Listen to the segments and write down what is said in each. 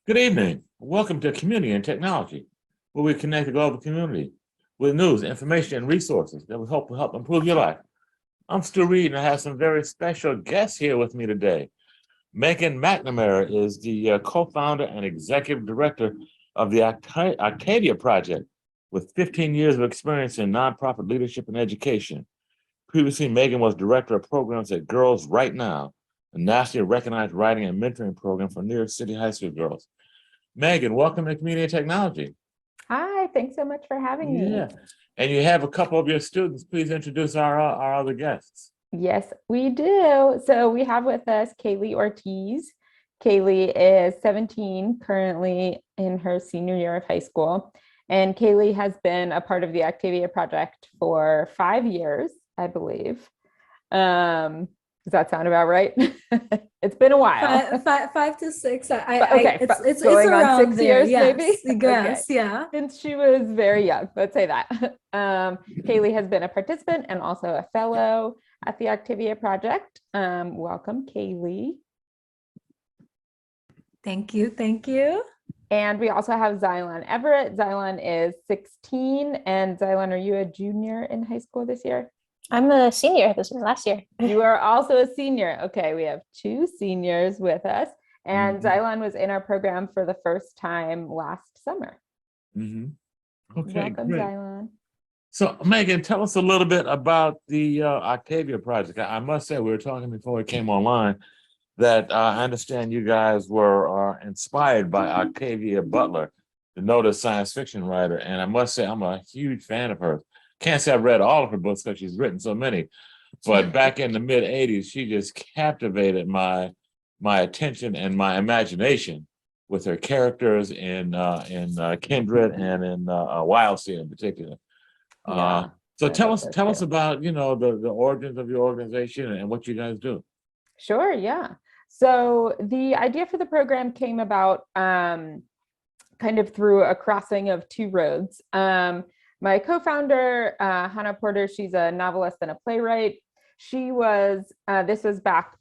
Good evening. Welcome to Community and Technology, where we connect the global community with news, information, and resources that will help improve your life. I'm Stu Reid, and I have some very special guests here with me today. Meghan McNamara is the co-founder and executive director of the Octavia Project, with 15 years of experience in nonprofit leadership and education. Previously, Meghan was director of programs at Girls Right Now, a nationally recognized writing and mentoring program for New York City high school girls. Meghan, welcome to Community and Technology. Hi, thanks so much for having me. Yeah, and you have a couple of your students. Please introduce our other guests. Yes, we do. So we have with us Kaylee Ortiz. Kaylee is 17, currently in her senior year of high school. And Kaylee has been a part of the Octavia Project for 5 years, I believe. Does that sound about right? It's been a while. Five to six. Okay, it's going on around 6 there. years, Yes, maybe? yes, Okay. yeah. Since she was very young, let's say that. Kaylee has been a participant and also a fellow at the Octavia Project. Welcome, Kaylee. Thank you, thank you. And we also have Xylon Everett. Xylon is 16. And Xylon, are you a junior in high school this year? I'm a senior. This was last year. You are also a senior. Okay, we have 2 seniors with us. And Xylon was in our program for the first time last summer. Okay, Welcome, great. Xylon. So, Meghan, tell us a little bit about the Octavia Project. I must say, we were talking before it came online that I understand you guys were inspired by Octavia Butler, the noted science fiction writer. And I must say, I'm a huge fan of hers. Can't say I've read all of her books because she's written so many, but back in the mid 80s, she just captivated my attention and my imagination with her characters in Kindred and in Wild Seed in particular. So tell us about the origins of your organization and what you guys do. Sure, yeah. So the idea for the program came about kind of through a crossing of 2 roads. My co-founder, Hannah Porter, she's a novelist and a playwright. She was, this was back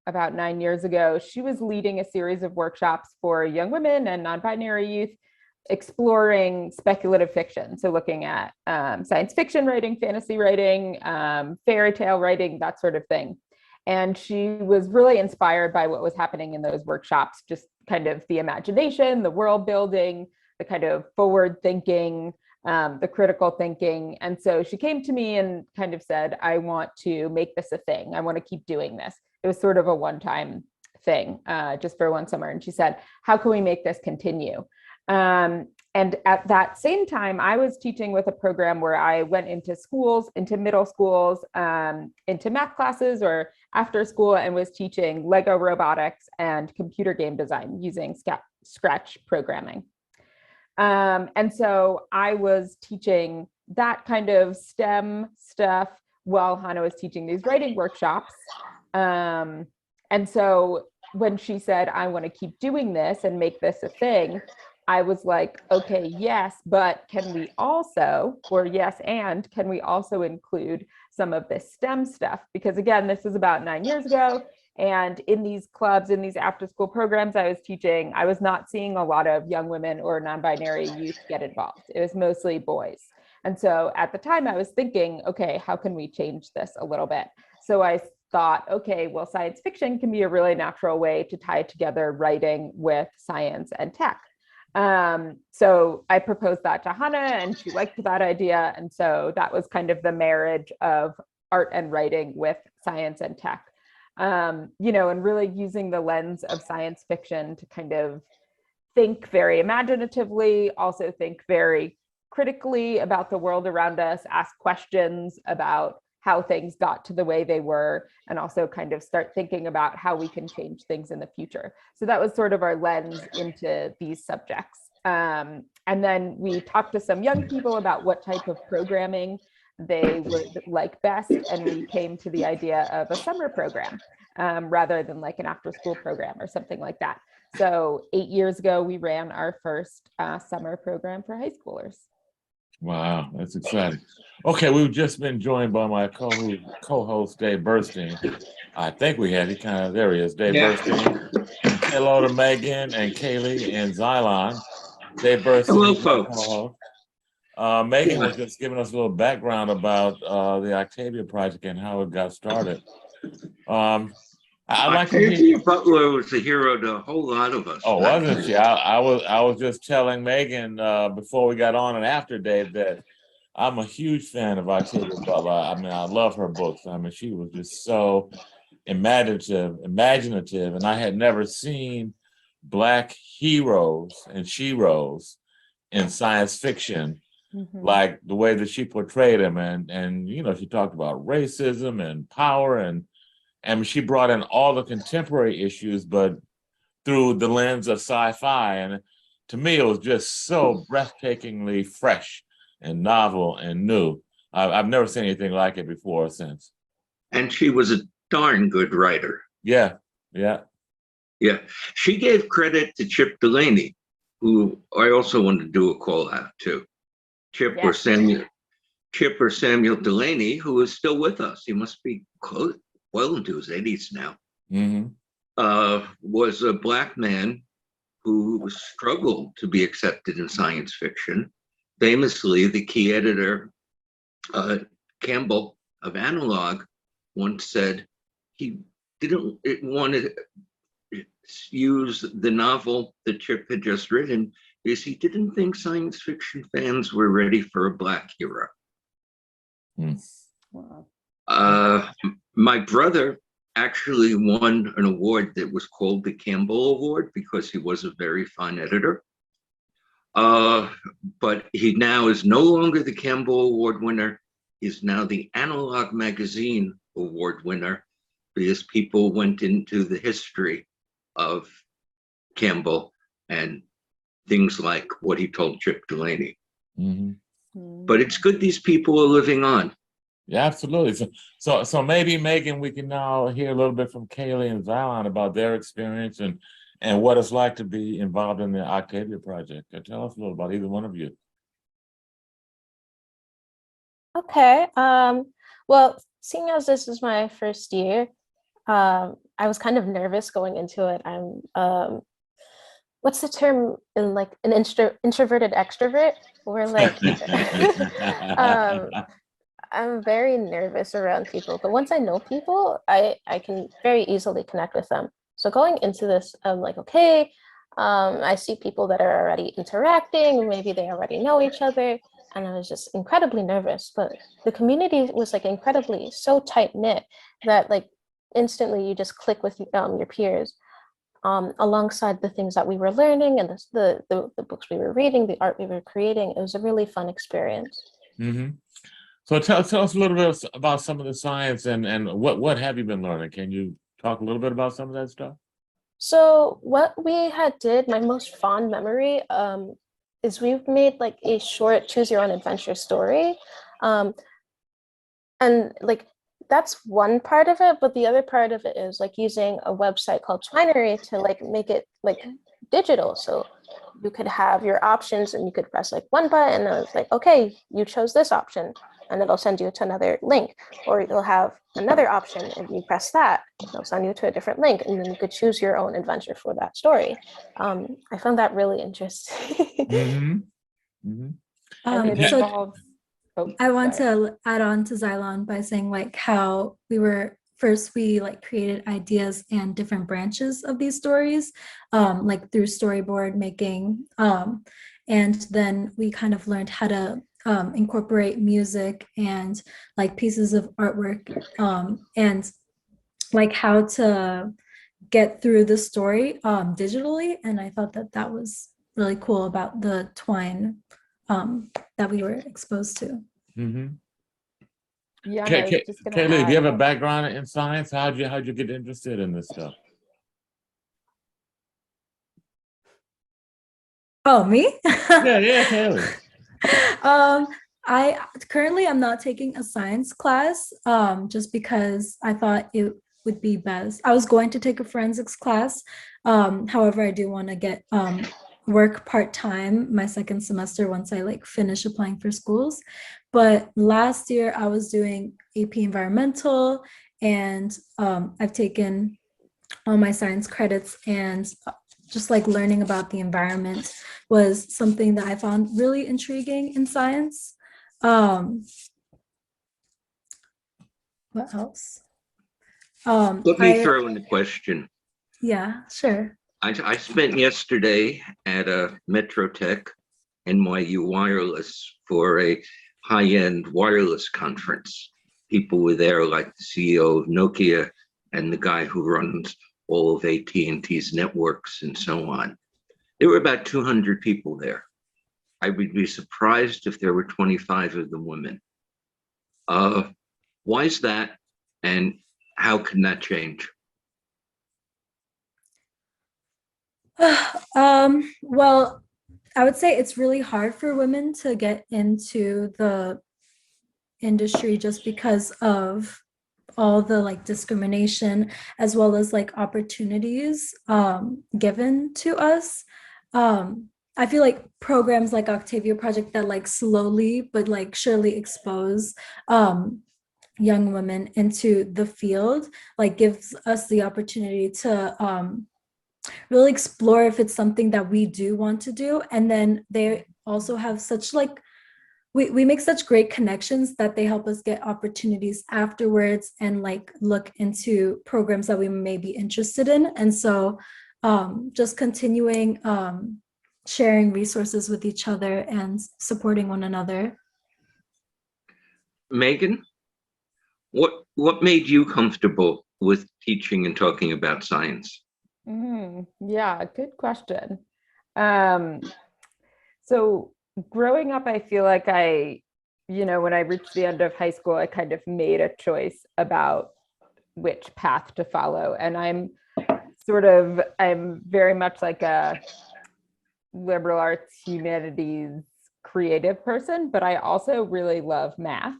about 9 years ago, she was leading a series of workshops for young women and non-binary youth, exploring speculative fiction. So looking at science fiction writing, fantasy writing, fairy tale writing, that sort of thing. And she was really inspired by what was happening in those workshops, just kind of the imagination, the world building, the kind of forward thinking, the critical thinking. And so she came to me and kind of said, I want to make this a thing. I want to keep doing this. It was sort of a one-time thing, just for one summer. And she said, how can we make this continue? And at that same time, I was teaching with a program where I went into schools, into middle schools, into math classes or after school, and was teaching Lego robotics and computer game design using Scratch programming. And so I was teaching that kind of STEM stuff while Hannah was teaching these writing workshops. And so when she said, I want to keep doing this and make this a thing, I was like, okay, yes, but can we also, or yes, and can we also include some of this STEM stuff? Because again, this is about 9 years ago. And in these clubs, in these after school programs I was teaching, I was not seeing a lot of young women or non-binary youth get involved. It was mostly boys. And so at the time I was thinking, okay, how can we change this a little bit? So I thought, okay, well, science fiction can be a really natural way to tie together writing with science and tech. So I proposed that to Hannah and she liked that idea. And so that was kind of the marriage of art and writing with science and tech. And really using the lens of science fiction to kind of think very imaginatively, also think very critically about the world around us, ask questions about how things got to the way they were, and also kind of start thinking about how we can change things in the future. So that was sort of our lens into these subjects. And then we talked to some young people about what type of programming they would like best, and we came to the idea of a summer program rather than like an after school program or something like that. So 8 years ago, we ran our first summer program for high schoolers. Wow, that's exciting. Okay, we've just been joined by my co-host, Dave Burstein. I think we had, there he is, Dave Burstein. say hello to Megan and Kaylee and Xylon. They burst Hello, in, folks. Megan Yeah. was just giving us a little background about the Octavia Project and how it got started. I'd like to hear. Octavia Butler was a hero to a whole lot of us. Oh, wasn't she? I was just telling Megan before we got on and after Dave that I'm a huge fan of Octavia Butler. I mean, I love her books. I mean, she was just so imaginative, and I had never seen Black heroes and sheroes in science fiction like the way that she portrayed them, and you know, she talked about racism and power, and she brought in all the contemporary issues, but through the lens of sci-fi. And to me, it was just so breathtakingly fresh and novel and new. I've never seen anything like it before or since. And she was a darn good writer. Yeah. Yeah. She gave credit to Chip Delaney, who I also want to do a call out to. Chip or Samuel Delaney, who is still with us. He must be well into his 80s now. Was a Black man who struggled to be accepted in science fiction. Famously, the key editor, Campbell of Analog, once said he didn't want to use the novel that Chip had just written because he didn't think science fiction fans were ready for a Black hero. Wow. My brother actually won an award that was called the Campbell Award because he was a very fine editor. But he now is no longer the Campbell Award winner. He's now the Analog Magazine Award winner because people went into the history of Campbell and things like what he told Chip Delaney. But it's good these people are living on. Yeah, absolutely. So maybe, Megan, we can now hear a little bit from Kaylee and Xylon about their experience and what it's like to be involved in the Octavia Project. Tell us a little about either one of you. Okay. Well, seeing as this is my first year, I was kind of nervous going into it. I'm what's the term in like an introverted extrovert? Or like I'm very nervous around people, but once I know people, I can very easily connect with them. So going into this, I'm like, okay, I see people that are already interacting, maybe they already know each other, and I was just incredibly nervous. But the community was like incredibly so tight knit that like instantly you just click with your peers. Alongside the things that we were learning and the books we were reading, the art we were creating, it was a really fun experience. So tell us a little bit about some of the science and what have you been learning? Can you talk a little bit about some of that stuff? So what we had did, my most fond memory, is we've made like a short choose your own adventure story. And like that's one part of it, but the other part of it is like using a website called Twinery to like make it like digital. So you could have your options and you could press like one button and it's like, okay, you chose this option and it'll send you to another link, or you'll have another option and you press that, it'll send you to a different link, and then you could choose your own adventure for that story. I found that really interesting. So I want to add on to Xylon by saying like how we like created ideas and different branches of these stories, like through storyboard making. And then we kind of learned how to incorporate music and like pieces of artwork, and like how to get through the story digitally. And I thought that was really cool about the Twine that we were exposed to. Yeah, Kaylee, do you have a background in science? How'd you get interested in this stuff? Oh, me? Yeah, Kaylee. I currently I'm not taking a science class, just because I thought it would be best. I was going to take a forensics class. However, I do want to get work part-time my second semester once I like finish applying for schools. But last year I was doing AP environmental, and I've taken all my science credits, and just like learning about the environment was something that I found really intriguing in science. What else? Let me throw in a question. Yeah, sure. I spent yesterday at a Metrotech NYU Wireless for a high-end wireless conference. People were there, like the CEO of Nokia and the guy who runs all of AT&T's networks and so on. There were about 200 people there. I would be surprised if there were 25 of them women. Why is that, and how can that change? Well, I would say it's really hard for women to get into the industry just because of all the like discrimination as well as like opportunities given to us. I feel like programs like Octavia Project that like slowly but like surely expose young women into the field like gives us the opportunity to really explore if it's something that we do want to do. And then they also have such like we make such great connections that they help us get opportunities afterwards and like look into programs that we may be interested in. And so just continuing sharing resources with each other and supporting one another. Megan, what made you comfortable with teaching and talking about science? Yeah, good question. So growing up, I feel like when I reached the end of high school, I kind of made a choice about which path to follow. And I'm very much like a liberal arts, humanities, creative person, but I also really love math.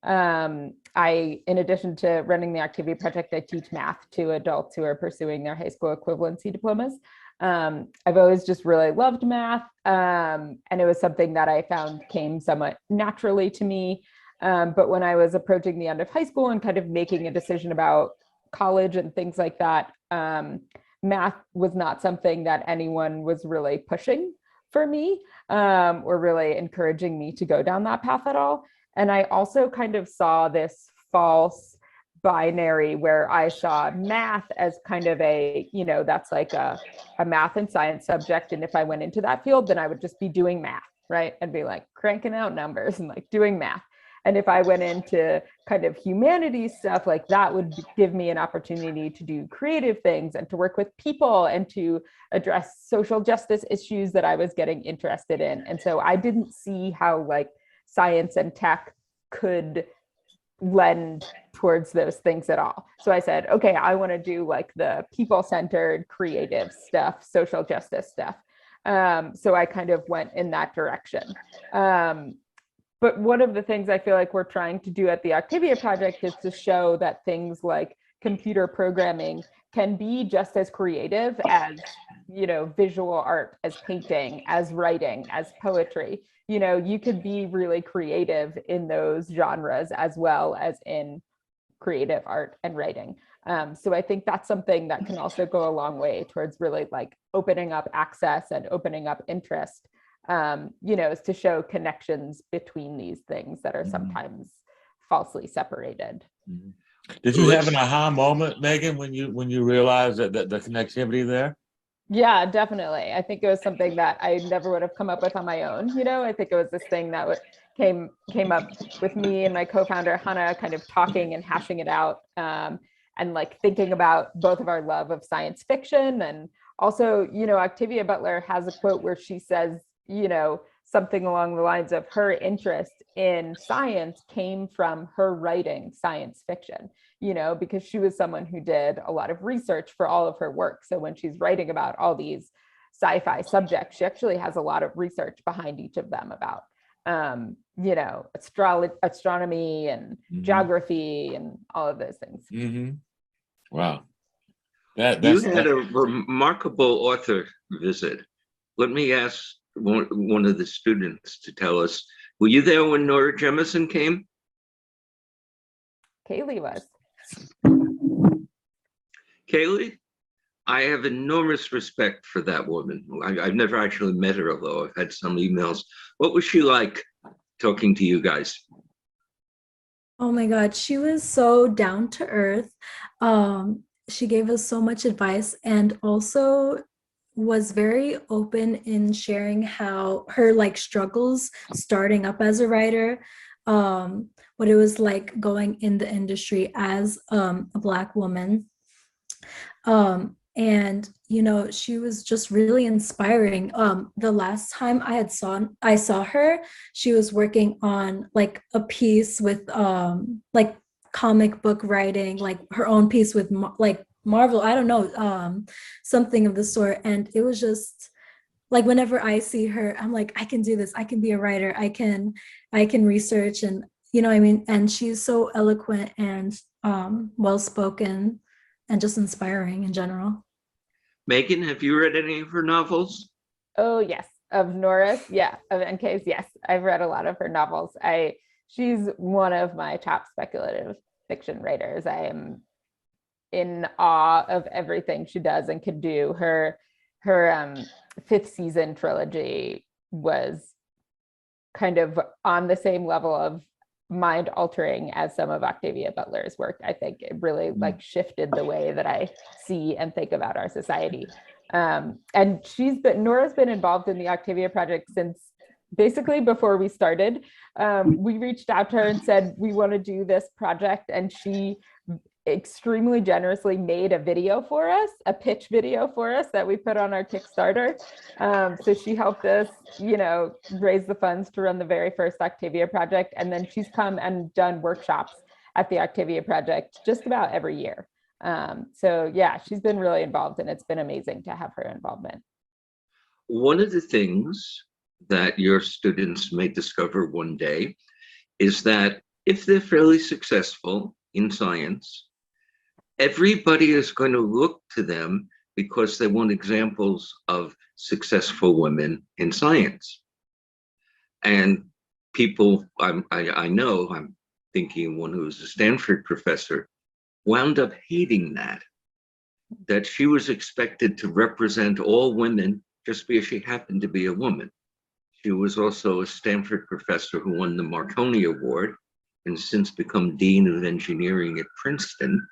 In addition to running the Octavia Project, I teach math to adults who are pursuing their high school equivalency diplomas. I've always just really loved math, and it was something that I found came somewhat naturally to me. But when I was approaching the end of high school and kind of making a decision about college and things like that, math was not something that anyone was really pushing for me, or really encouraging me to go down that path at all. And I also kind of saw this false binary where I saw math as kind of that's like a math and science subject. And if I went into that field, then I would just be doing math, right? And be like cranking out numbers and like doing math. And if I went into kind of humanities stuff, like that would give me an opportunity to do creative things and to work with people and to address social justice issues that I was getting interested in. And so I didn't see how like science and tech could lend towards those things at all. So I said, okay, I want to do like the people-centered creative stuff, social justice stuff. So I kind of went in that direction. But one of the things I feel like we're trying to do at the Octavia Project is to show that things like computer programming can be just as creative as, visual art, as painting, as writing, as poetry. You could be really creative in those genres as well as in creative art and writing. So I think that's something that can also go a long way towards really like opening up access and opening up interest, is to show connections between these things that are sometimes falsely separated. Did you have an aha moment, Megan, when you realized that the connectivity there? Yeah, definitely. I think it was something that I never would have come up with on my own. I think it was this thing that came up with me and my co-founder Hannah kind of talking and hashing it out, and like thinking about both of our love of science fiction. And also, Octavia Butler has a quote where she says, something along the lines of her interest in science came from her writing science fiction, because she was someone who did a lot of research for all of her work. So when she's writing about all these sci-fi subjects, she actually has a lot of research behind each of them about, astronomy and geography and all of those things. Wow. You had a remarkable author visit. Let me ask one of the students to tell us, were you there when Nora Jemison came? Kaylee was. Kaylee, I have enormous respect for that woman. I've never actually met her, although I've had some emails. What was she like talking to you guys? Oh my God, she was so down to earth. She gave us so much advice and also was very open in sharing how her like struggles starting up as a writer, what it was like going in the industry as a Black woman. And you know, she was just really inspiring. The last time I saw her, she was working on like a piece with like comic book writing, like her own piece with like Marvel, I don't know, something of the sort. And it was just like whenever I see her, I'm like, I can do this. I can be a writer. I can research, and you know what I mean? And she's so eloquent and well spoken and just inspiring in general. Megan, have you read any of her novels? Oh yes, of Norris, yeah, of NK's, yes. I've read a lot of her novels. She's one of my top speculative fiction writers. I am in awe of everything she does and can do. Her fifth season trilogy was kind of on the same level of mind altering as some of Octavia Butler's work. I think it really like shifted the way that I see and think about our society. And Nora's been involved in the Octavia Project since basically before we started. We reached out to her and said, we want to do this project. And she extremely generously made a video for us, a pitch video for us that we put on our Kickstarter. So she helped us, you know, raise the funds to run the very first Octavia Project. And then she's come and done workshops at the Octavia Project just about every year. So yeah, she's been really involved, and it's been amazing to have her involvement. One of the things that your students may discover one day is that if they're fairly successful in science, everybody is going to look to them because they want examples of successful women in science. And people, I know, I'm thinking one who was a Stanford professor, wound up hating that she was expected to represent all women just because she happened to be a woman. She was also a Stanford professor who won the Marconi Award and since become Dean of Engineering at Princeton.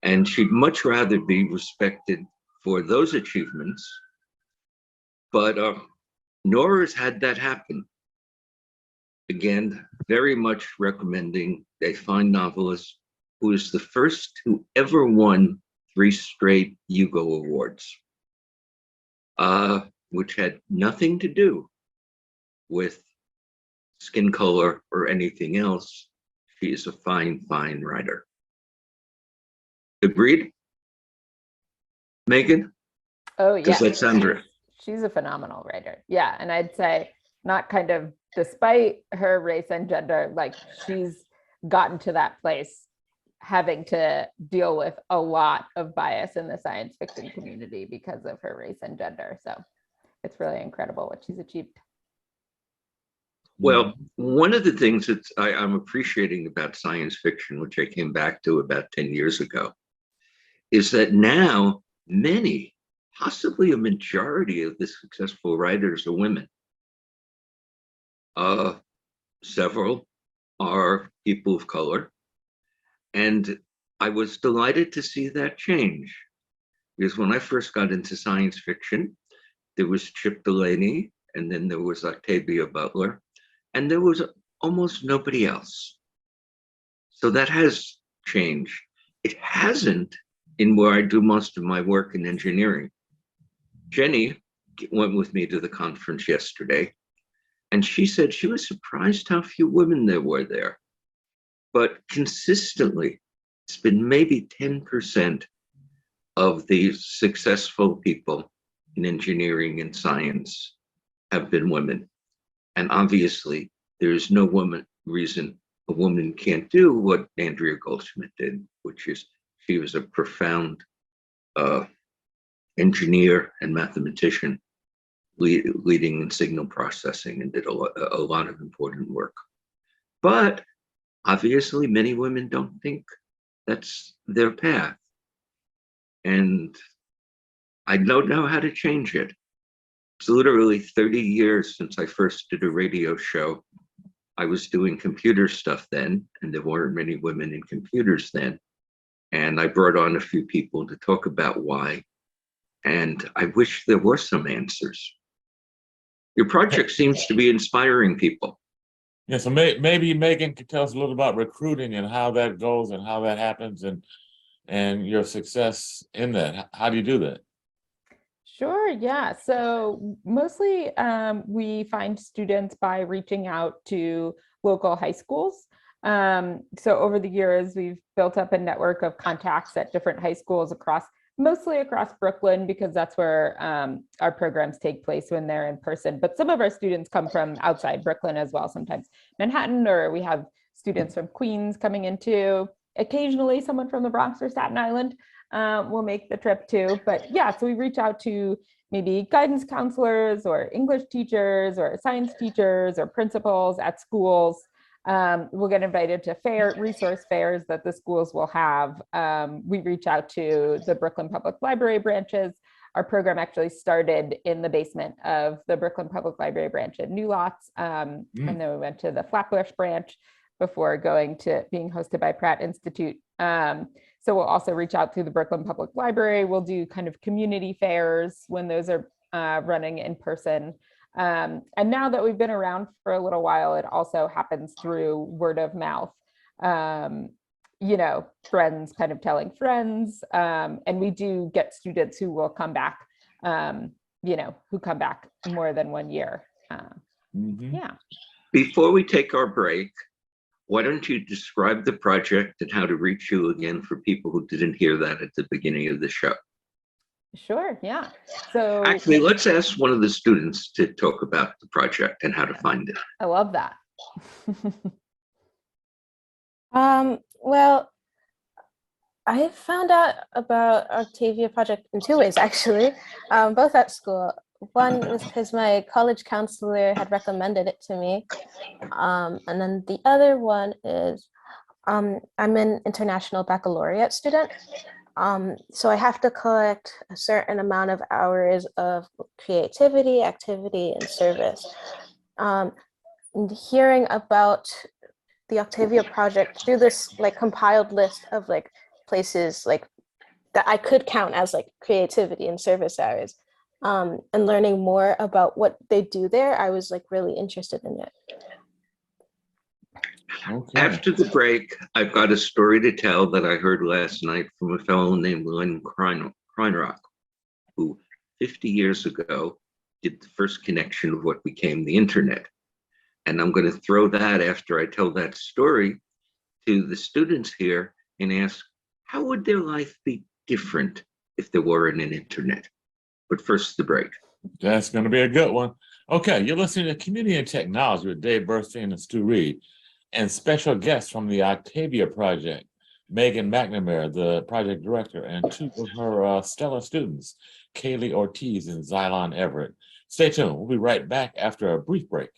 And she'd much rather be respected for those achievements. But Nora's had that happen. Again, very much recommending a fine novelist who is the first who ever won 3 straight Hugo Awards, which had nothing to do with skin color or anything else. She is a fine, fine writer. Agreed? Megan? Oh yeah, Does that sound right? She's a phenomenal writer. Yeah, and I'd say not kind of despite her race and gender, like she's gotten to that place having to deal with a lot of bias in the science fiction community because of her race and gender. So it's really incredible what she's achieved. Well, one of the things that I'm appreciating about science fiction, which I came back to about 10 years ago, is that now many, possibly a majority of the successful writers are women. Several are people of color. And I was delighted to see that change. Because when I first got into science fiction, there was Chip Delaney, and then there was Octavia Butler, and there was almost nobody else. So that has changed. It hasn't in where I do most of my work in engineering. Jenny went with me to the conference yesterday, and she said she was surprised how few women there were there. But consistently, it's been maybe 10% of the successful people in engineering and science have been women. And obviously, there is no reason a woman can't do what Andrea Goldschmidt did, which is she was a profound engineer and mathematician leading in signal processing and did a lot of important work. But obviously, many women don't think that's their path. And I don't know how to change it. It's literally 30 years since I first did a radio show. I was doing computer stuff then, and there weren't many women in computers then. And I brought on a few people to talk about why. And I wish there were some answers. Your project seems to be inspiring people. Yeah, so maybe Megan could tell us a little about recruiting and how that goes and how that happens and your success in that. How do you do that? Sure, yeah. So mostly we find students by reaching out to local high schools. So over the years, we've built up a network of contacts at different high schools mostly across Brooklyn, because that's where our programs take place when they're in person. But some of our students come from outside Brooklyn as well, sometimes Manhattan, or we have students from Queens coming into. Occasionally someone from the Bronx or Staten Island will make the trip too. But yeah, so we reach out to maybe guidance counselors or English teachers or science teachers or principals at schools. We'll get invited to resource fairs that the schools will have. We reach out to the Brooklyn Public Library branches. Our program actually started in the basement of the Brooklyn Public Library branch at New Lots. And then we went to the Flatbush branch before going to being hosted by Pratt Institute. So we'll also reach out through the Brooklyn Public Library. We'll do kind of community fairs when those are running in person. And now that we've been around for a little while, it also happens through word of mouth, friends kind of telling friends. And we do get students who will come back, who come back more than 1 year. Yeah. Before we take our break, why don't you describe the project and how to reach you again for people who didn't hear that at the beginning of the show? Sure, yeah. So actually, let's ask one of the students to talk about the project and how to find it. I love that. Well, I found out about Octavia Project in 2 ways, actually, both at school. One was because my college counselor had recommended it to me. And then the other one is I'm an international baccalaureate student. So I have to collect a certain amount of hours of creativity, activity, and service. And hearing about the Octavia Project through this compiled list of places that I could count as creativity and service hours, and learning more about what they do there, I was really interested in it. Okay. After the break, I've got a story to tell that I heard last night from a fellow named Len Kreinrock, who 50 years ago did the first connection of what became the internet. And I'm going to throw that after I tell that story to the students here and ask, how would their life be different if there weren't an internet? But first, the break. That's going to be a good one. Okay, you're listening to Community and Technology with Dave Burstein and Stu Reid, and special guests from the Octavia Project, Meghan McNamara, the project director, and 2 of her stellar students, Kaylee Ortiz and Xylon Everett. Stay tuned. We'll be right back after a brief break.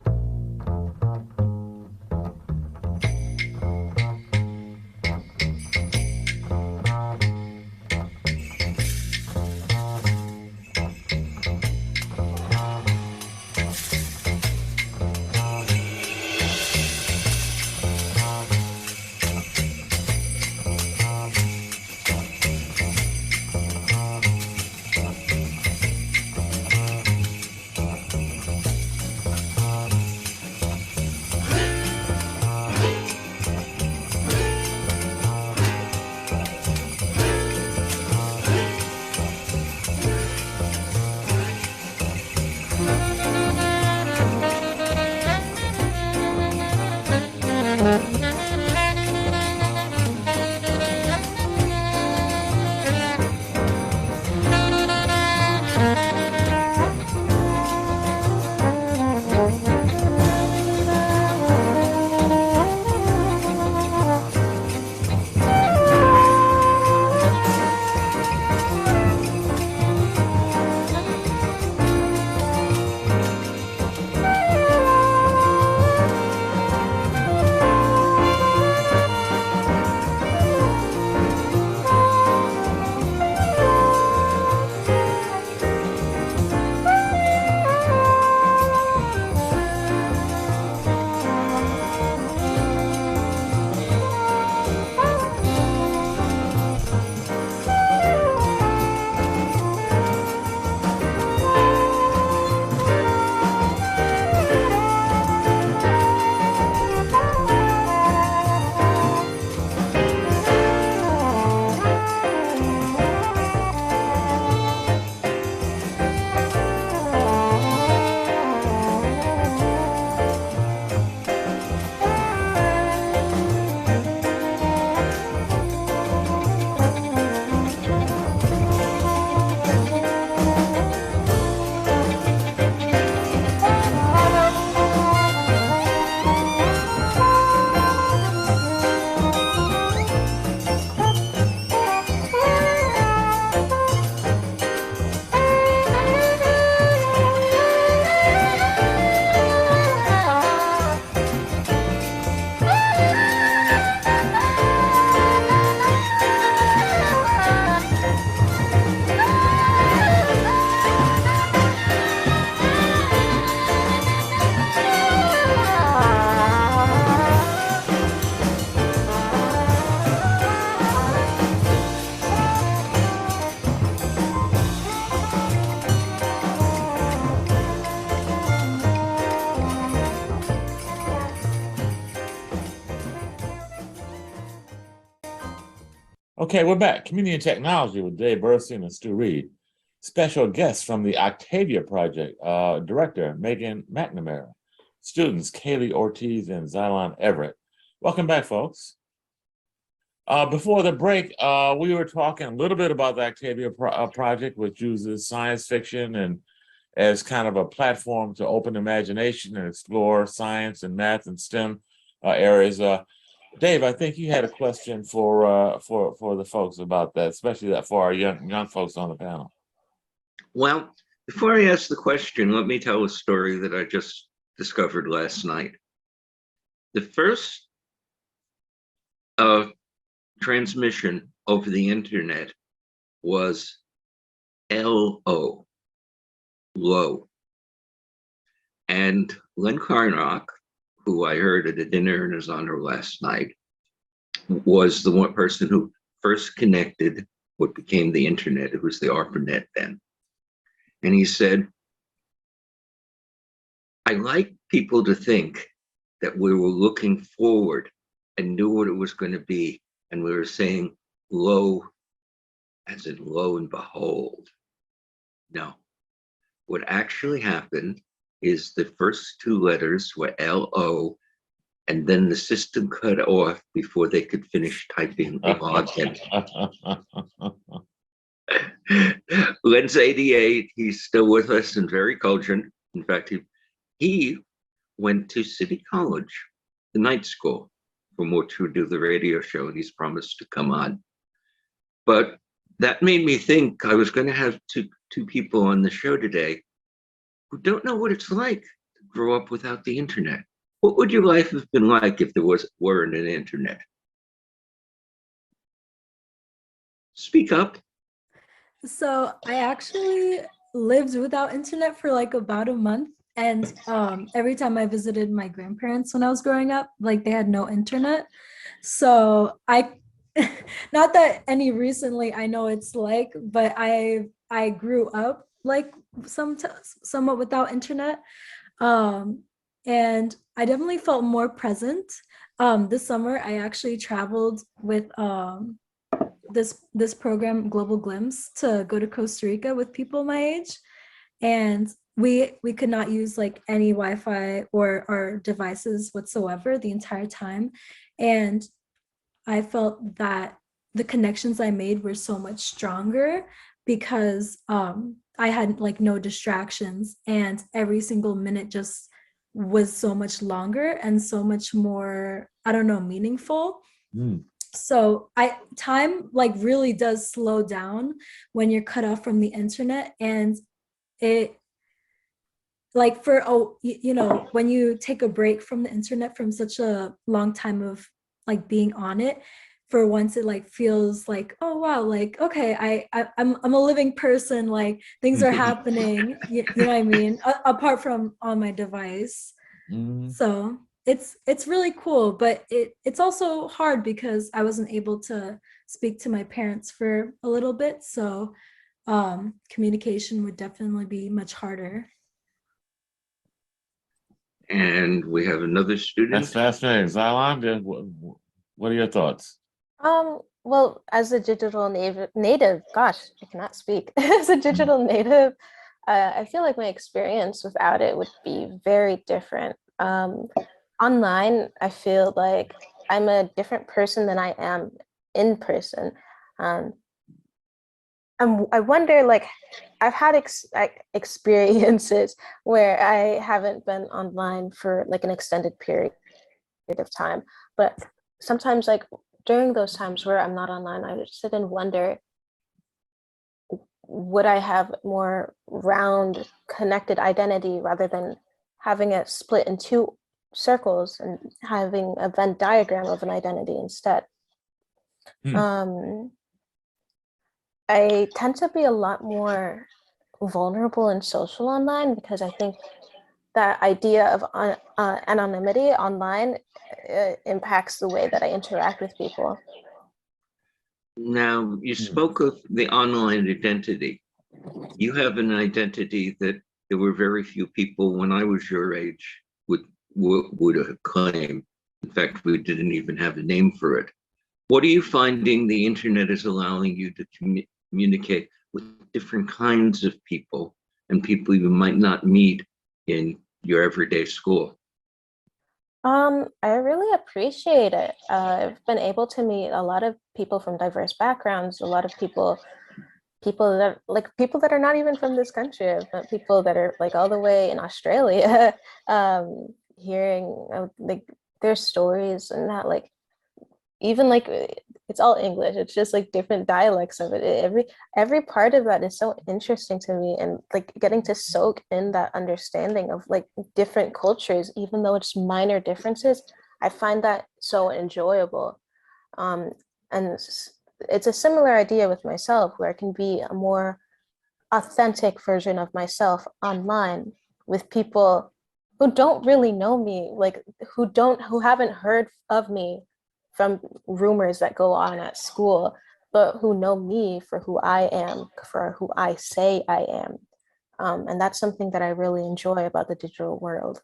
Okay, we're back. Community and Technology with Dave Burstein and Stu Reid. Special guests from the Octavia Project, Director Meghan McNamara, students Kaylee Ortiz and Xylon Everett. Welcome back, folks. Before the break, we were talking a little bit about the Octavia Project, which uses science fiction and as kind of a platform to open imagination and explore science and math and STEM areas. Dave, I think you had a question for the folks about that, especially that for our young folks on the panel. Well, before I ask the question, let me tell a story that I just discovered last night. The first transmission over the internet was LO, low. And Len Carnock, who I heard at a dinner in his honor last night, was the one person who first connected what became the internet. It was the ARPANET then. And he said, I like people to think that we were looking forward and knew what it was going to be. And we were saying lo, as in lo and behold. No, what actually happened is the first two letters were LO, and then the system cut off before they could finish typing the login. Len's 88, he's still with us and very cogent. In fact, he went to City College, the night school, from which we do the radio show, and he's promised to come on. But that made me think I was going to have two people on the show today who don't know what it's like to grow up without the internet. What would your life have been like if there weren't an internet? Speak up. So I actually lived without internet for like about a month. And every time I visited my grandparents when I was growing up, like they had no internet. So not that any recently I know it's like, but I grew up like somewhat without internet. And I definitely felt more present. This summer, I actually traveled with this program, Global Glimpse, to go to Costa Rica with people my age. And we could not use like any Wi-Fi or our devices whatsoever the entire time. And I felt that the connections I made were so much stronger because I had like no distractions, and every single minute just was so much longer and so much more, I don't know, meaningful. So time like really does slow down when you're cut off from the internet. And it like when you take a break from the internet from such a long time of like being on it, for once it like feels like, oh wow, like okay, I'm a living person, like things are happening, you know what I mean, apart from on my device. So it's really cool, but it's also hard because I wasn't able to speak to my parents for a little bit, so communication would definitely be much harder. And we have another student. That's fascinating. Xylon, what are your thoughts? Well, as a digital native, gosh, I cannot speak. As a digital native, I feel like my experience without it would be very different. Online, I feel like I'm a different person than I am in person. And I wonder, like, I've had experiences where I haven't been online for like an extended period of time, but sometimes like during those times where I'm not online, I would sit and wonder, would I have more round connected identity rather than having it split in two circles and having a Venn diagram of an identity instead? I tend to be a lot more vulnerable and social online because I think that idea of anonymity online impacts the way that I interact with people. Now, you spoke of the online identity. You have an identity that there were very few people when I was your age would have claimed. In fact, we didn't even have a name for it. What are you finding the internet is allowing you to communicate with different kinds of people and people you might not meet in your everyday school? I really appreciate it. I've been able to meet a lot of people from diverse backgrounds, a lot of people that are not even from this country. I've met people that are like all the way in Australia, hearing like their stories and that like even like it's all English. It's just like different dialects of it. Every part of that is so interesting to me, and like getting to soak in that understanding of like different cultures, even though it's minor differences. I find that so enjoyable. Um, and it's a similar idea with myself, where I can be a more authentic version of myself online with people who don't really know me, like who haven't heard of me from rumors that go on at school, but who know me for who I am, for who I say I am. And that's something that I really enjoy about the digital world.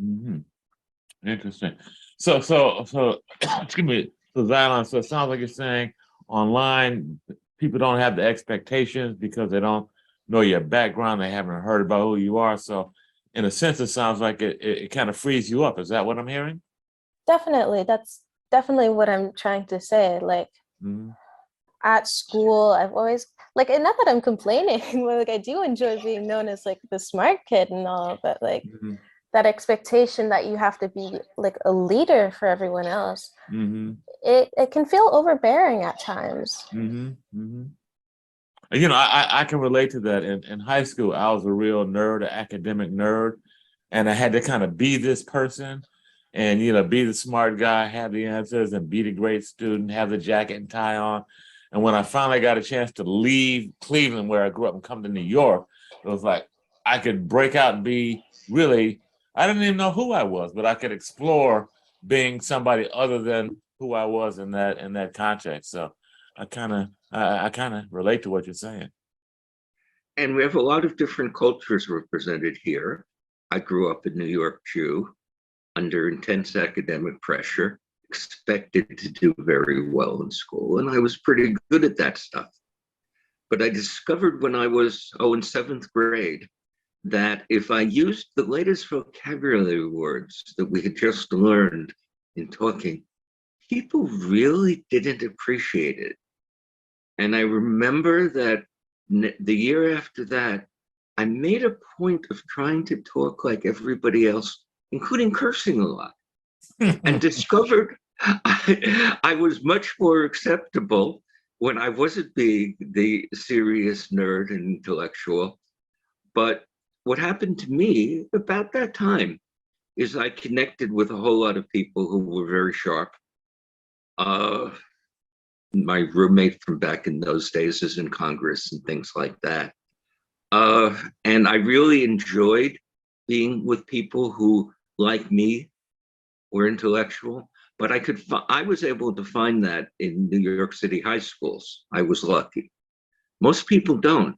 Mhm. Interesting. So excuse me. So Xylon, so it sounds like you're saying online people don't have the expectations because they don't know your background, they haven't heard about who you are. So in a sense, it sounds like it kind of frees you up. Is that what I'm hearing? Definitely, that's definitely what I'm trying to say. Like Mhm. at school, I've always like, and not that I'm complaining, but like I do enjoy being known as like the smart kid and all, but like Mhm. that expectation that you have to be like a leader for everyone else, Mhm. it can feel overbearing at times. Mhm. Mhm. You know, I can relate to that. In high school, I was a real nerd, an academic nerd, and I had to kind of be this person and, you know, be the smart guy, have the answers, and be the great student, have the jacket and tie on. And when I finally got a chance to leave Cleveland, where I grew up, and come to New York, it was like I could break out and be really, I didn't even know who I was, but I could explore being somebody other than who I was in that context. So I kind of relate to what you're saying. And we have a lot of different cultures represented here. I grew up a New York Jew under intense academic pressure, expected to do very well in school, and I was pretty good at that stuff. But I discovered when I was, in seventh grade, that if I used the latest vocabulary words that we had just learned in talking, people really didn't appreciate it. And I remember that the year after that, I made a point of trying to talk like everybody else, including cursing a lot, and discovered I was much more acceptable when I wasn't being the serious nerd and intellectual. But what happened to me about that time is I connected with a whole lot of people who were very sharp. Uh, my roommate from back in those days is in Congress and things like that. And I really enjoyed being with people who, like me, were intellectual. But I was able to find that in New York City high schools. I was lucky. Most people don't,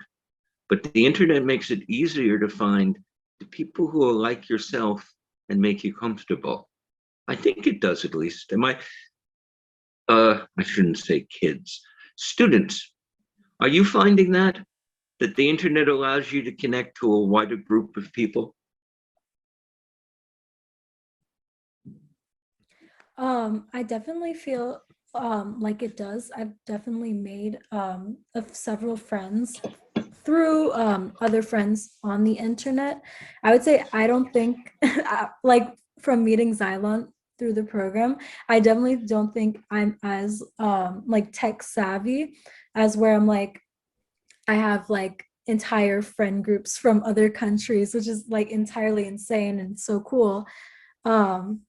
but the internet makes it easier to find the people who are like yourself and make you comfortable. I think it does, at least. I shouldn't say kids, students. Are you finding that the internet allows you to connect to a wider group of people? I definitely feel like it does. I've definitely made of several friends through other friends on the internet. I would say I don't think like from meeting Xylon through the program, I definitely don't think I'm as like tech savvy as where I'm like I have like entire friend groups from other countries, which is like entirely insane and so cool. Um,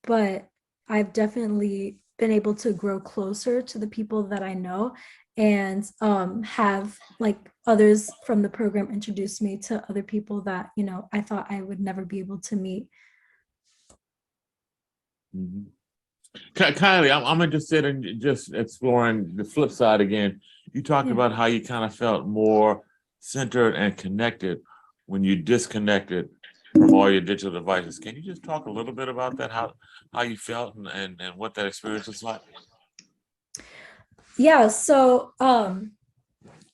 but I've definitely been able to grow closer to the people that I know and have like others from the program introduce me to other people that, you know, I thought I would never be able to meet. Mhm. Kylie, I'm interested in just exploring the flip side again. You talked Yeah. about how you kind of felt more centered and connected when you disconnected from all your digital devices. Can you just talk a little bit about that? How you felt and what that experience was like? Yeah, so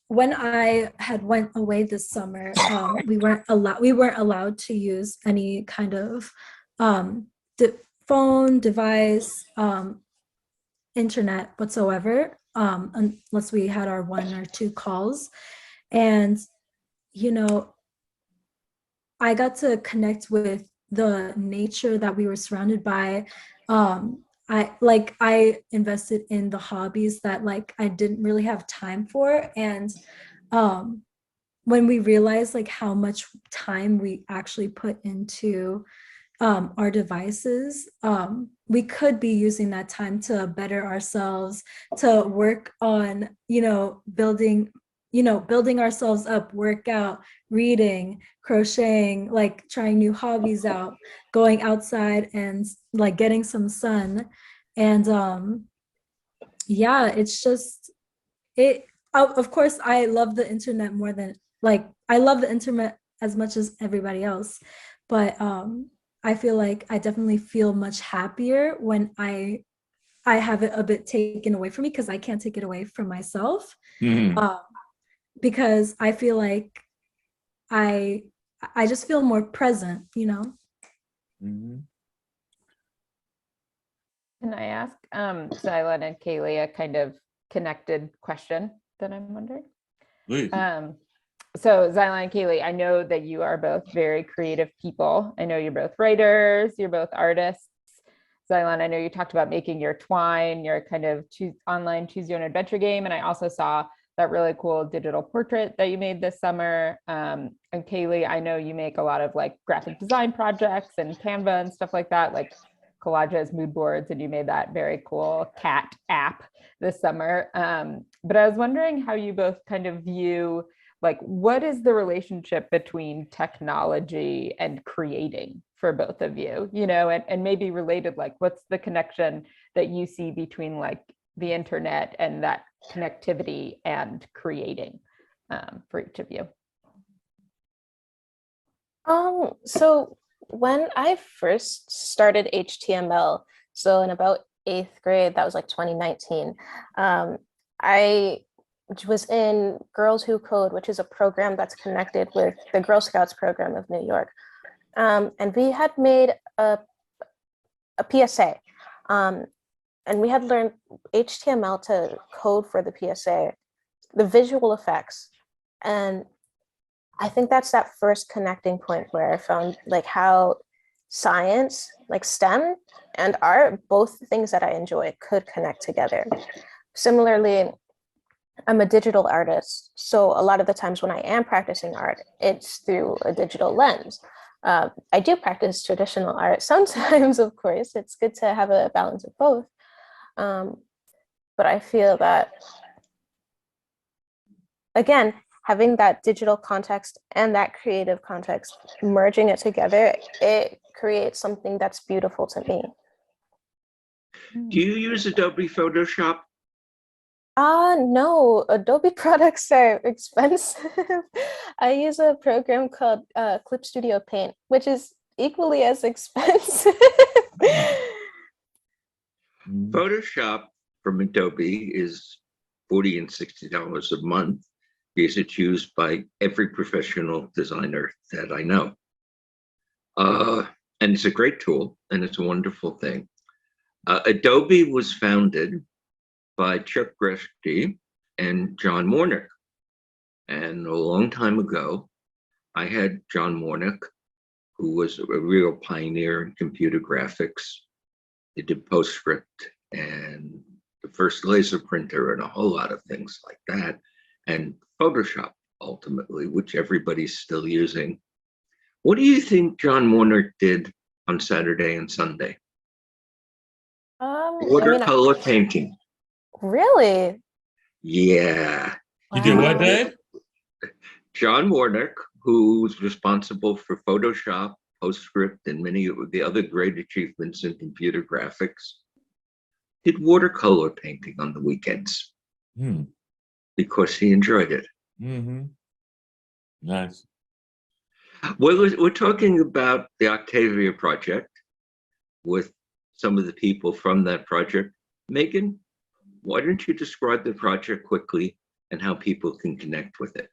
when I had went away this summer, we weren't allowed to use any kind of phone device, internet whatsoever, unless we had our 1 or 2 calls. And you know, I got to connect with the nature that we were surrounded by. I invested in the hobbies that like I didn't really have time for. And um when we realized like how much time we actually put into our devices, we could be using that time to better ourselves, to work on, building ourselves up, workout, reading, crocheting, like trying new hobbies out, going outside and like getting some sun. And yeah, it's just it. Of course, I love the internet more than like I love the internet as much as everybody else, but I feel like I definitely feel much happier when I have it a bit taken away from me, because I can't take it away from myself. Mhm. Because I feel like I I just feel more present, you know? Mhm. Can I ask Xylan and Kaylee a kind of connected question that I'm wondering? Please. So Xylan and Kaylee, I know that you are both very creative people. I know you're both writers, you're both artists. Xylan, I know you talked about making your twine, your kind of online choose your own adventure game. And I also saw that really cool digital portrait that you made this summer. And Kaylee, I know you make a lot of like graphic design projects and Canva and stuff like that, like collages, mood boards, and you made that very cool cat app this summer. But I was wondering how you both kind of view, like, what is the relationship between technology and creating for both of you, and maybe related, like, what's the connection that you see between like the internet and that connectivity and creating for each of you? So when I first started HTML, so in about 8th grade, that was like 2019, I was in Girls Who Code, which is a program that's connected with the Girl Scouts program of New York. And we had made a PSA, and we had learned HTML to code for the PSA, the visual effects. And I think that's that first connecting point where I found like how science, like STEM and art, both things that I enjoy, could connect together. Similarly, I'm a digital artist, so a lot of the times when I am practicing art, it's through a digital lens. I do practice traditional art sometimes, of course. It's good to have a balance of both. But I feel that, again, having that digital context and that creative context, merging it together, it creates something that's beautiful to me. Do you use Adobe Photoshop? No, Adobe products are expensive. I use a program called Clip Studio Paint, which is equally as expensive. Photoshop from Adobe is $40 and $60 a month because it's used by every professional designer that I know. And it's a great tool and it's a wonderful thing. Adobe was founded by Chuck Greshke and John Warnick. And a long time ago, I had John Warnick, who was a real pioneer in computer graphics. He did PostScript and the first laser printer and a whole lot of things like that. And Photoshop, ultimately, which everybody's still using. What do you think John Warnick did on Saturday and Sunday? Watercolor painting. Really? Yeah. You did what, Wow. Dave? John Warnick, who's responsible for Photoshop, PostScript, and many of the other great achievements in computer graphics, did watercolor painting on the weekends because he enjoyed it. Mm-hmm. Nice. We're talking about the Octavia Project with some of the people from that project. Megan, why don't you describe the project quickly and how people can connect with it?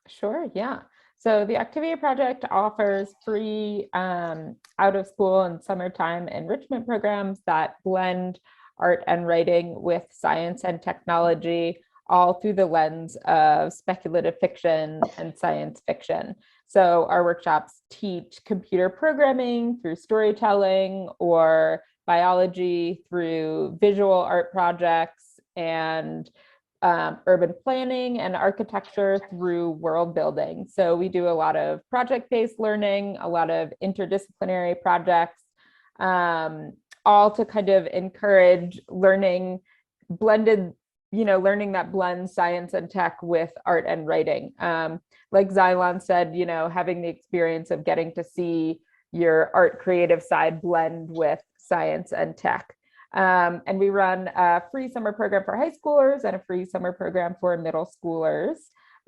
Sure, yeah. So the Octavia Project offers free out of school and summertime enrichment programs that blend art and writing with science and technology, all through the lens of speculative fiction and science fiction. So our workshops teach computer programming through storytelling, or biology through visual art projects, and urban planning and architecture through world building. So we do a lot of project-based learning, a lot of interdisciplinary projects, all to kind of encourage learning blended, learning that blends science and tech with art and writing. Like Xylon said, having the experience of getting to see your art creative side blend with science and tech. And we run a free summer program for high schoolers and a free summer program for middle schoolers.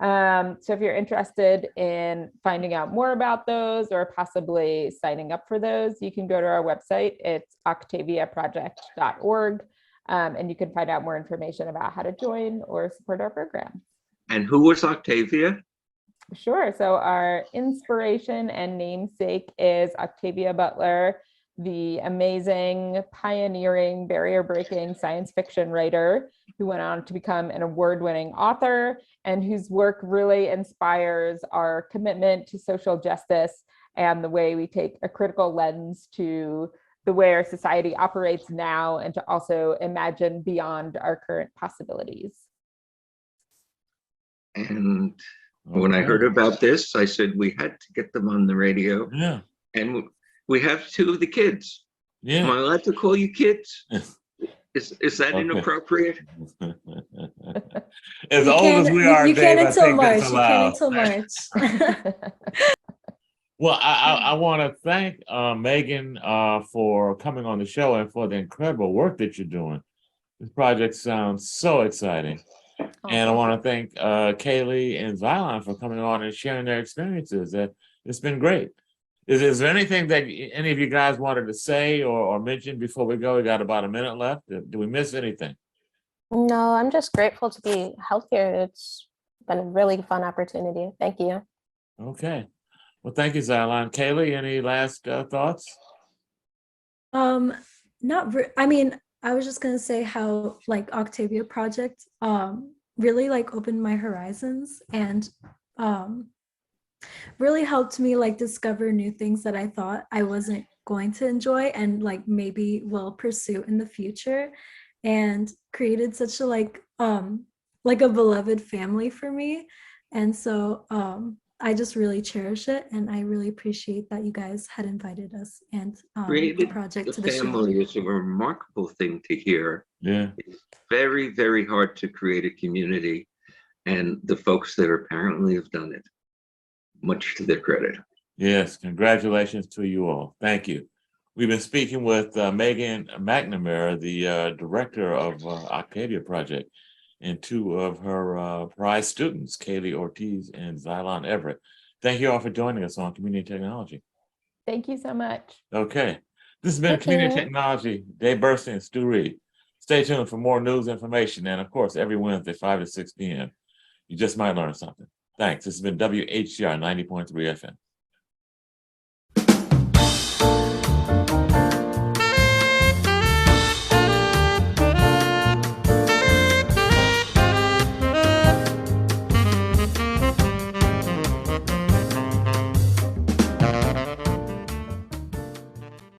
So if you're interested in finding out more about those or possibly signing up for those, you can go to our website. It's octaviaproject.org. And you can find out more information about how to join or support our program. And who was Octavia? Sure. So our inspiration and namesake is Octavia Butler, the amazing, pioneering, barrier-breaking science fiction writer who went on to become an award-winning author, and whose work really inspires our commitment to social justice and the way we take a critical lens to the way our society operates now, and to also imagine beyond our current possibilities. And when I heard about this, I said we had to get them on the radio. Yeah. And we have two of the kids. Yeah. Am I allowed to call you kids? Is that Okay. inappropriate? As old as we are, you Dave, can't I until think March. that's You can't allowed. until March. Well, I want to thank Megan for coming on the show and for the incredible work that you're doing. This project sounds so exciting. And I want to thank Kaylee and Xylon for coming on and sharing their experiences. It's been great. Is there anything that any of you guys wanted to say or mention before we go? We got about a minute left. Did we miss anything? No, I'm just grateful to be held here. It's been a really fun opportunity. Thank you. Okay. Well, thank you, Xylon. Kaylee, any last thoughts? I mean, I was just gonna say how like Octavia Project really like opened my horizons and really helped me like discover new things that I thought I wasn't going to enjoy and like maybe will pursue in the future, and created such a like a beloved family for me. And so I just really cherish it, and I really appreciate that you guys had invited us and the Created project the to the show. family is a remarkable thing to hear. Yeah. It's very, very hard to create a community, and the folks that apparently have done it, much to their credit. Yes. Congratulations to you all. Thank you. We've been speaking with Meghan McNamara, the director of Octavia Project, and two of her prize students, Kaylee Ortiz and Xylon Everett. Thank you all for joining us on Community Technology. Thank you so much. Okay. This has been Thank Community you. Technology, Dave Burstein and Stu Reid. Stay tuned for more news, information, and of course, every Wednesday, 5 to 6 p.m. You just might learn something. Thanks. This has been WHCR 90.3 FM.